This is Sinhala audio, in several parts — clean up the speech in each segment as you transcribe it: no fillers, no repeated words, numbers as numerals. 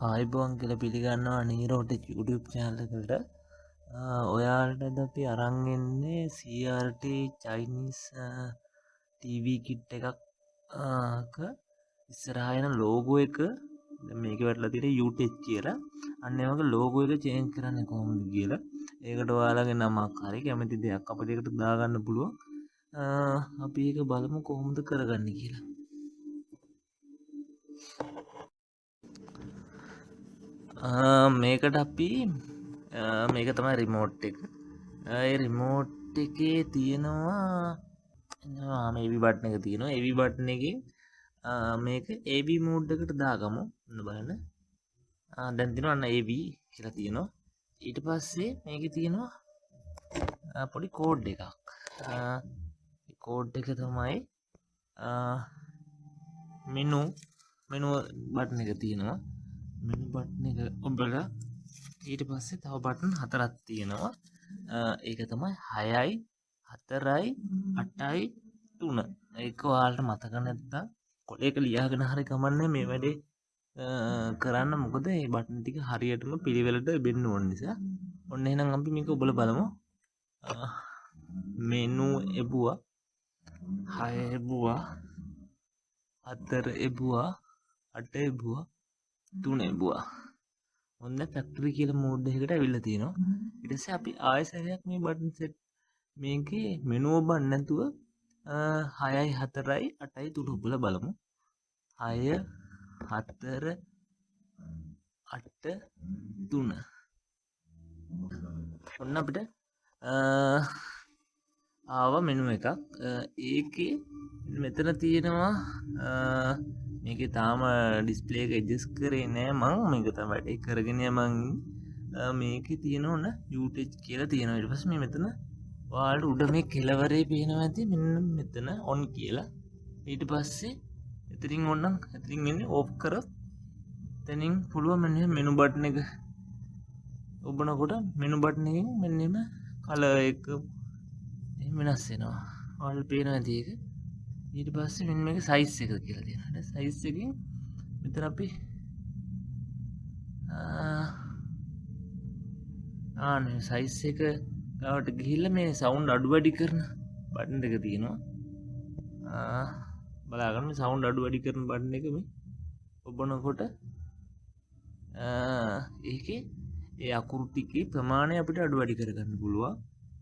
ආයිබෝන් කියලා පිළිගන්නවා නීරෝටෙක් YouTube channel එකට. ඔයාලටද අපි අරන් එන්නේ CRT Chinese TV kit එකක් ඉස්සරහා එන logo එක මේක වැටලා තියෙන්නේ YouTube කියලා. අන්න ඒ වගේ logo එක change කරන්නේ කොහොමද කියලා. ඒකට ඔයාලගේ නමක් හරි කැමති දෙයක් අපිට ඒකට දාගන්න පුළුවන්. අපි ඒක බලමු කොහොමද කරගන්නේ කියලා. මේකට අපි මේක තමයි රිමෝට් එක. ඒ රිමෝට් එකේ තියෙනවා AB බටන් එක තියෙනවා. AB බටන් එකෙන් මේක AB මෝඩ් එකට දාගමු. ඔන්න බලන්න. දැන් තියෙනවා අන්න AB කියලා තියෙනවා. ඊට පස්සේ මේකේ තියෙනවා පොඩි කෝඩ් එකක්. ඒ කෝඩ් එක තමයි මෙනු බටන් එක තියෙනවා. මෙනු බටන් එක ඔබලා ඊට පස්සේ තව බටන් හතරක් තියෙනවා. ඒක තමයි 6යි 4යි 8යි 3. ඒක ඔයාලට මතක නැත්තම් කොලේක ලියාගෙන හරි කමන්නේ මේ වැඩේ කරන්න. මොකද මේ බටන් ටික හරියටම පිළිවෙලට බෙන්න ඕන නිසා. ඔන්න එහෙනම් අපි මේක ඔබලා බලමු. මෙනු එබුවා 6 එබුවා 4 එබුවා 8 එබුවා 3 එබුවා. ඔන්න ෆැක්ටරි කියලා මෝඩ් එකකට ඇවිල්ලා තියෙනවා. ඊට පස්සේ අපි ආයෙසරයක් මේ බටන් සෙට් මේකේ මෙනුව බන්න නැතුව 6යි 4යි 8යි 3 ඔබලා බලමු. 6 4 8 3. ඔන්න අපිට ආවා මෙනු එකක්. ඒකේ මෙතන තියෙනවා මේකේ තාම ඩිස්ප්ලේ එක ඇඩ්ජස්ට් කරේ නෑ මං. මේක තමයි වැඩේ කරගෙන යමන්. මේකේ තියෙන ඕන UTech කියලා තියෙනවා. ඊට පස්සේ මේ මෙතන ඔයාලට උඩ මේ කෙළවරේ පේනවා ඇති මෙන්න මෙතන on කියලා. ඊට පස්සේ එතනින් ඕනනම් එතනින් මෙන්නේ off කරොත් එතනින් පුළුවන් මෙන්න මෙනු බටන් එක ඔබනකොට මෙනු බටන් එකෙන් මෙන්න එම කලර් එක වෙනස් වෙනවා. ඔයාලට පේනවා ඇති ඒක. ඊට පස්සේ මෙන්න මේක සයිස් එක කියලා තියෙනවා. සයිස් එකෙන් මෙතන අපි ආනේ සයිස් එක ගාවට ගිහිල්ලා මේ සවුන්ඩ් අඩු වැඩි කරන බටන් එක තියෙනවා. බලාගන්න මේ සවුන්ඩ් අඩු වැඩි කරන බටන් එක මේ ඔබනකොට ඒකේ ඒ අකුරු ටිකේ ප්‍රමාණය අපිට අඩු වැඩි කරගන්න පුළුවන්.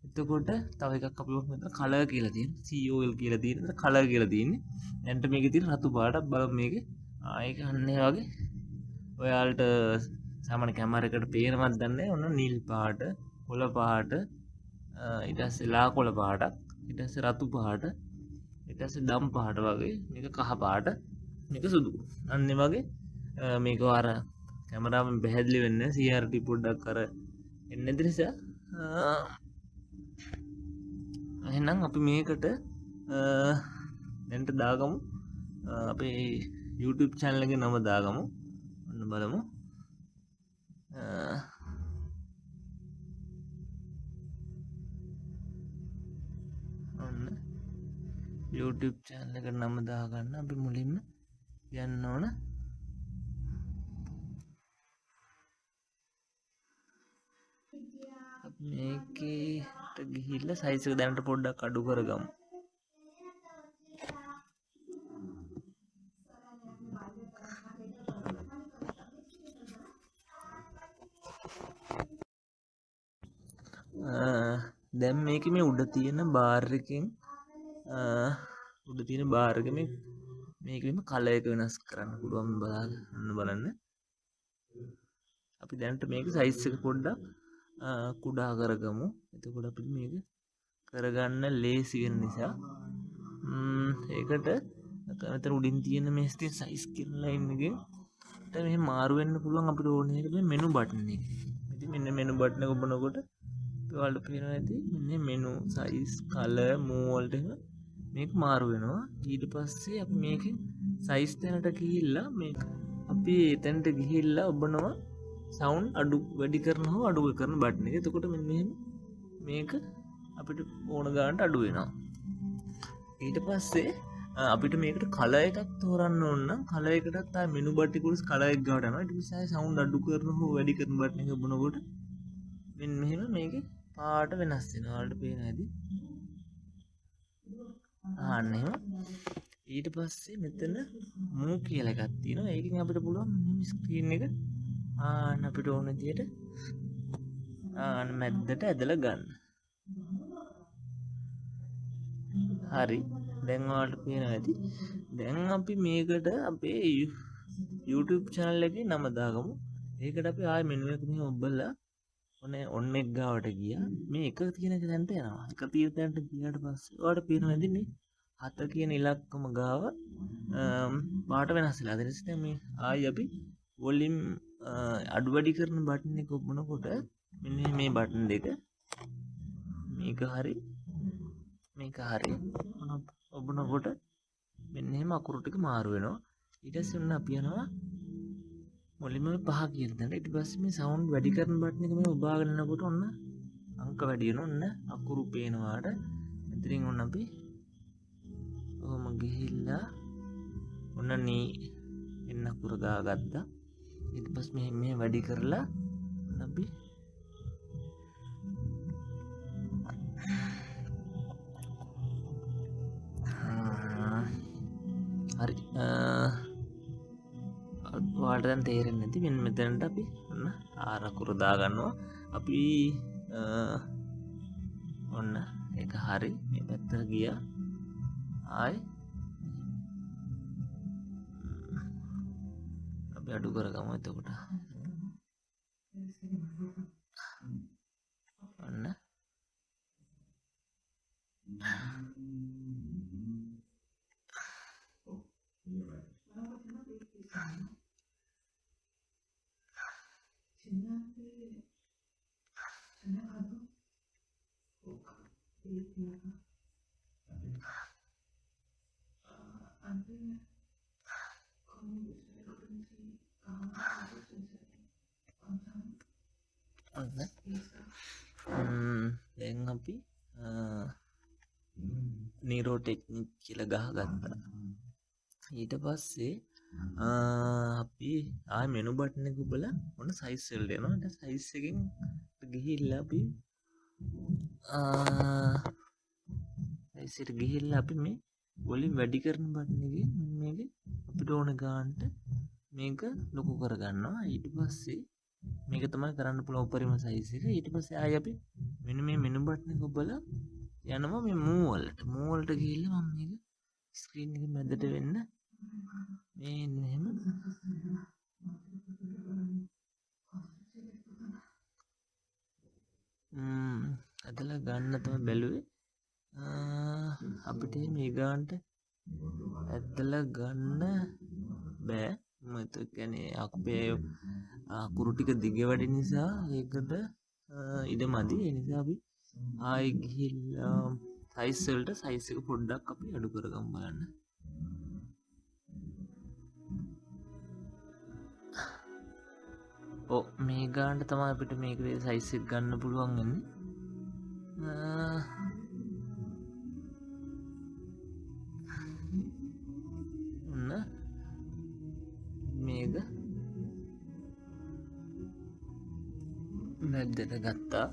එතකොට තව එකක් අපි මෙතන කලර් කියලා තියෙනවා. COL කියලා තියෙනවා. කලර් කියලා තියෙන්නේ. දැන්ට මේකේ තියෙන රතු පාටක් බලමු මේකේ. ඒක අන්න ඒ වගේ ඔයාලට සාමාන්‍ය කැමරා එකකට පේනවද දන්නේ. ඔන්න නිල් පාට, කොළ පාට, ඊට පස්සේ ලා කොළ පාටක්, ඊට පස්සේ රතු පාට, ඊට පස්සේ ඩම් පාට වගේ. මේක කහ පාට, මේක සුදු. අන්න ඒ වගේ මේක අර කැමරාවෙන් පැහැදිලි වෙන්නේ CRT පොඩ්ඩක් අර එන්නේ නැති නිසා එහෙනම් අපි මේකට දැන්ට දාගමු. අපේ YouTube channel එකේ නම දාගමු. ඔන්න බලමු. ඔන්න YouTube channel එකට නම දාගන්න අපි මුලින්ම යන්න ඕන. මේකේට ගිහිල්ලා සයිස් එක දැනට පොඩ්ඩක් අඩු කරගමු. දැන් මේකේ මේ උඩ තියෙන බාර් එකෙන් උඩ තියෙන බාර් එක මේකෙම කලර් එක වෙනස් කරන්න පුළුවන්. බලන්න. අපි දැනට මේක සයිස් එක පොඩ්ඩක් කුඩා කරගමු. එතකොට අපිට මේක කරගන්න ලේසි වෙන නිසා ඒකට මෙතන උඩින් තියෙන මේ සයිස් කියන ලයින් එකෙන් මෙහෙම මාරු වෙන්න පුළුවන් අපිට ඕනේ එක මේ මෙනු බටන් එක. ඉතින් මෙන්න මෙනු බටන් එක ඔබනකොට ඔයාලට පේනවා ඇති මෙන්න මෙනු සයිස් කලර් මූව් වලට මේක මාරු වෙනවා. ඊට පස්සේ අපි මේකෙන් සයිස් තැනට ගිහිල්ලා මේක අපි එතනට ගිහිල්ලා ඔබනවා සවුන්ඩ් අඩු වැඩි කරන හෝ අඩු කරන බටන් එක. එතකොට මෙන්න මෙහෙම මේක අපිට ඕන ගානට අඩු වෙනවා. ඊට පස්සේ අපිට මේකට කලර් එකක් තෝරන්න ඕන නම් කලර් එකටත් ආ මෙනු බටන් එකේ කලර් එක ගාවට යනවා. ඊට පස්සේ ආයෙ සවුන්ඩ් අඩු කරන හෝ වැඩි කරන බටන් එක ඔබනකොට මෙන්න මෙහෙම මේකේ පාට වෙනස් වෙනවා. ඔයාලට පේනවා ඇති. අන්න එහෙම. ඊට පස්සේ මෙතන මූ කියලා එකක් තියෙනවා. ඒකෙන් අපිට පුළුවන් මේ ස්ක්‍රීන් එක අපිට ඕන විදියට මැද්දට ඇදලා ගන්න. හරි. දැන් ඔයාලට පේනවා ඇති. දැන් අපි මේකට අපේ YouTube channel එකේ නම දාගමු. ඒකට අපි ආයෙ මෙනු එක මෙහෙම ඔබලා ඔන්න එක ගාවට ගියා. මේ එක තියෙන තැනට යනවා. එක තියෙන තැනට ගියාට පස්සේ ඔයාලට පේනවා ඇති මේ 7 කියන ඉලක්කම ගාව පාට වෙනස් වෙලා. ඊට පස්සේ මේ ආයි අපි වොලියම් අඩු වැඩි කරන බටන් එක ඔබනකොට මෙන්න මේ බටන් දෙක මේක හරි ඔබනකොට මෙන්න එහෙම අකුරු ටික මාරු වෙනවා. ඊට පස්සේ ඔන්න අපි යනවා වොලියම් 5 කියන තැනට. ඊට පස්සේ මේ සවුන්ඩ් වැඩි කරන බටන් එක මේ ඔබාගෙන යනකොට ඔන්න අංක වැඩි වෙනවා. ඔන්න අකුරු පේනවාට මෙතනින් ඔන්න අපි ඔහොම ගිහිල්ලා ඔන්න එන්න අකුර දාගත්තා. ඊට පස්සේ මේ වැඩි කරලා අපි හරි ඔයාලට දැන් තේරෙන්නේ නැති මෙන්න මෙතනට අපි ඔන්න ආර අකුර දාගන්නවා. අපි ඔන්න ඒක හරි මේ පැත්තට ගියා. ආයි අපි අඩු කරගමු. එතකොට ඔන්න දැන් අපි නීරෝ ටෙක්නික් කියලා ගහගත්තා. ඊට පස්සේ අපි ආයෙ මෙනු බටන් එක ඔබලා ඔන්න සයිස් වලට යනවා. ඊට සයිස් එකෙන් ගිහිල්ලා අපි සයිස් එකට ගිහිල්ලා අපි මේ වොලියම් වැඩි කරන බටන් එකේ මේක අපිට ඕන ගානට මේක ලොකු කරගන්නවා. ඊට පස්සේ මේක තමයි කරන්න පුළුවන් උපරිම සයිස් එක. ඊට පස්සේ ආයෙ අපි මෙන්න මේ මෙනු බටන් එක ඔබලා යනවා මේ මූව් වලට ගිහිල්ලා මම මේක ස්ක්‍රීන් එක මැදට වෙන්න මේ එහෙම ඇදලා ගන්න තමයි බැලුවේ. අපිට මේ ගානට ඇදලා ගන්න බෑ. මත කියන්නේ අපේ අකුරු ටික දිග වැඩි නිසා ඒකට ඉඩ මදි. ඒ නිසා අපි ආයෙ ගිහිල්ලා සයිස් වලට සයිස් එක පොඩ්ඩක් අපි අඩු කරගමු බලන්න. මේ ගානට තමයි අපිට මේකේ සයිස් එක ගන්න පුළුවන් වෙන්නේ. ඔන්න මේක මැද්දට ගත්තා.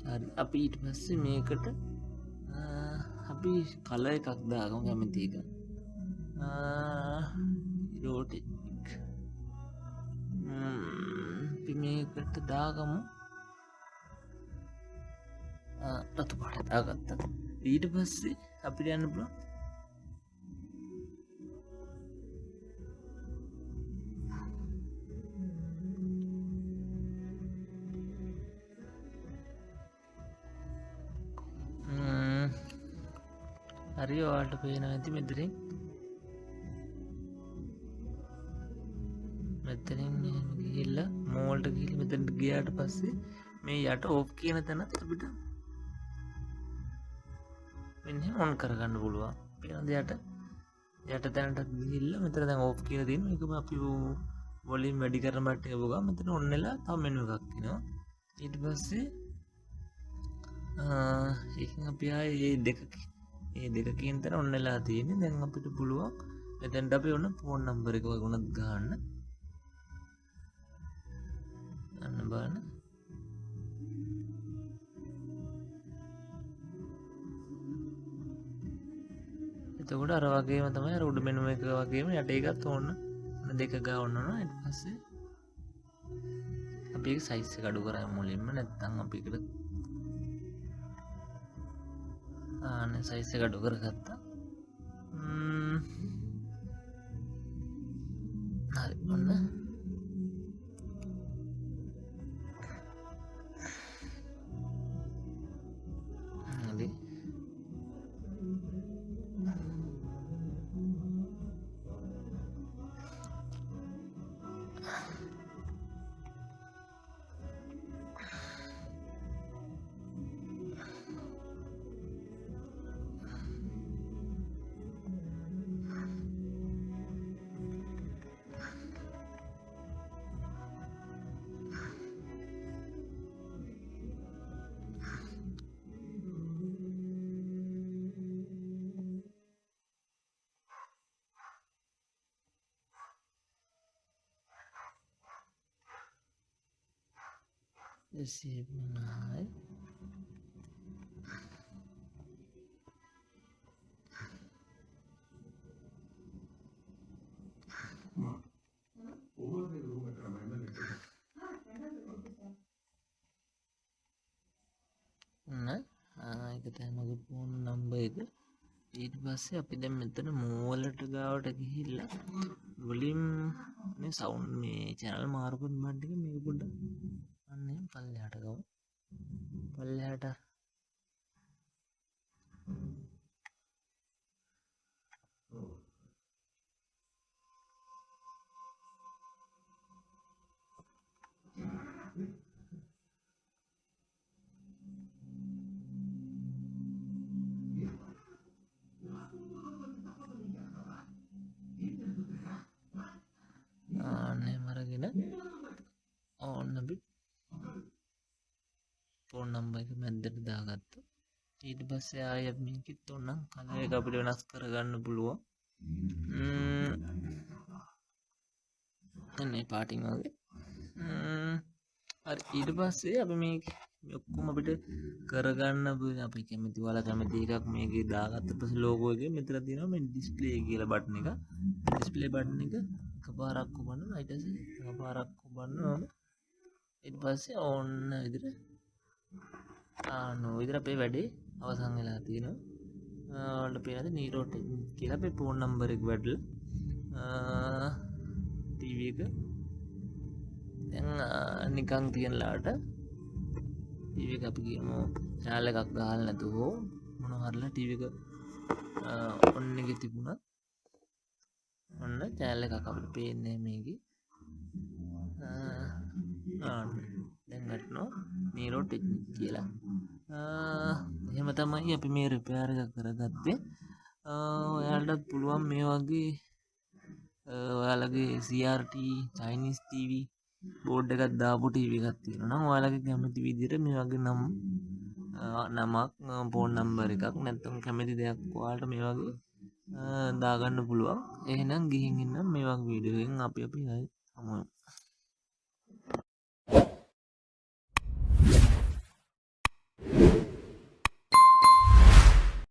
හරි අපි ඊට පස්සේ මේකට අපි කලර් එකක් දාගමු කැමති එක. රෝටෙක් අපි මේකට දාගමු රතු පාට දාගත්තා. ඊට පස්සේ අපිට යන්න පුළුවන් හරි ඔයාලට පේනවා ඇති මෙතනින් ගිහිල්ලා මෝල්ට ගිහිල්ලා මෙතනට ගියාට පස්සේ මේ යට ඕෆ් කියන තැනත් අපිට මෙන්න ඔන් කරගන්න පුළුවන්. ඊළඟ යට තැනට ගිහිල්ලා මෙතන දැන් ඕෆ් කියලා තියෙනවා. ඒක අපි වොලියම් වැඩි කරන බටන් එක ගමු. මෙතන ඔන් වෙලා තව මෙනු එකක් එනවා. ඊට පස්සේ ඒකෙන් අපි ආයේ මේ දෙක ඒ දෙකකින් තර ඔන්නලා තියෙන්නේ. දැන් අපිට පුළුවන් මෙතෙන්ට අපි ඔන්න ෆෝන් නම්බර එක වුණත් ගන්න. අන්න බලන්න. එතකොට අර වගේම තමයි අර උඩ මෙනු එක වගේම යට එකත් ඕන්න දෙක ගාවන්න ඕන. ඊට පස්සේ අපි ඒක සයිස් එක අඩු කරමු මුලින්ම. නැත්නම් අපි ඒකට සයිස් එක අඩු කරගත්තා. හරි ඔන්න හරි. Save menai. ඒක තමයි මගේ ෆෝන් නම්බර් එක. ඊට පස්සේ අපි දැන් මෙතන මූලට ගාවට ගිහිල්ලා වොලියුම් මේ සවුන්ඩ් මේ channel මාරු කරන බටන් එක මේක පොඩ්ඩක් අන්නේ පල්ලෙහාට ගමු. පල්ලෙහාට මරගෙන ඕන්න අපි ෆෝන් නම්බර් එක මැද්දට දාගත්තා. ඊට පස්සේ ආයෙ මේකෙත් ඕනනම් කලර් එක අපිට වෙනස් කරගන්න පුළුවන්. අනේ පාටින් වගේ. හරි ඊට පස්සේ අපි මේක ඔක්කොම අපිට කරගන්න අපි කැමති ඔයාලා කැමති එකක් මේකේ දාගත්ත පස්සේ ලෝගෝ එකේ මෙතන තියෙනවා මේ ඩිස්ප්ලේ කියලා බටන් එක. ඩිස්ප්ලේ බටන් එක එකපාරක් ඔබන්න ඊට පස්සේ එකපාරක් ඔබන්නවා. ඊට පස්සේ ඕන්න විදිහට විදිහට අපේ වැඩේ අවසන් වෙලා තියෙනවා. ඔයාලට පේනද නීරෝ ටෙක්නික් කියලා අපේ ෆෝන් නම්බර් එක වැටලා ටීවී එක දැන් නිකන් තියනලාට ටීවී එක අපි කියමු channel එකක් ගහලා නැතුව මොනවා හරිලා ටීවී එක ඔන් එකේ තිබුණා. ඔන්න channel එකක් අපිට පේන්නේ මේකේ. දැන් ගන්නවා නීරෝ ටෙක්නික් කියලා. එහෙම තමයි අපි මේ රිපෙයාර් එක කරගත්තේ. ඔයාලටත් පුළුවන් මේ වගේ ඔයාලගේ CRT චයිනීස් TV බෝඩ් එකක් දාපු TV එකක් තියෙනවා නම් ඔයාලගේ කැමති විදිහට මේ වගේ නමක් ෆෝන් නම්බර් එකක් නැත්නම් කැමති දෙයක් ඔයාලට මේ වගේ දාගන්න පුළුවන්. එහෙනම් ගිහින් ඉන්න මේ වගේ වීඩියෝ එකෙන් අපි හමුවෙමු.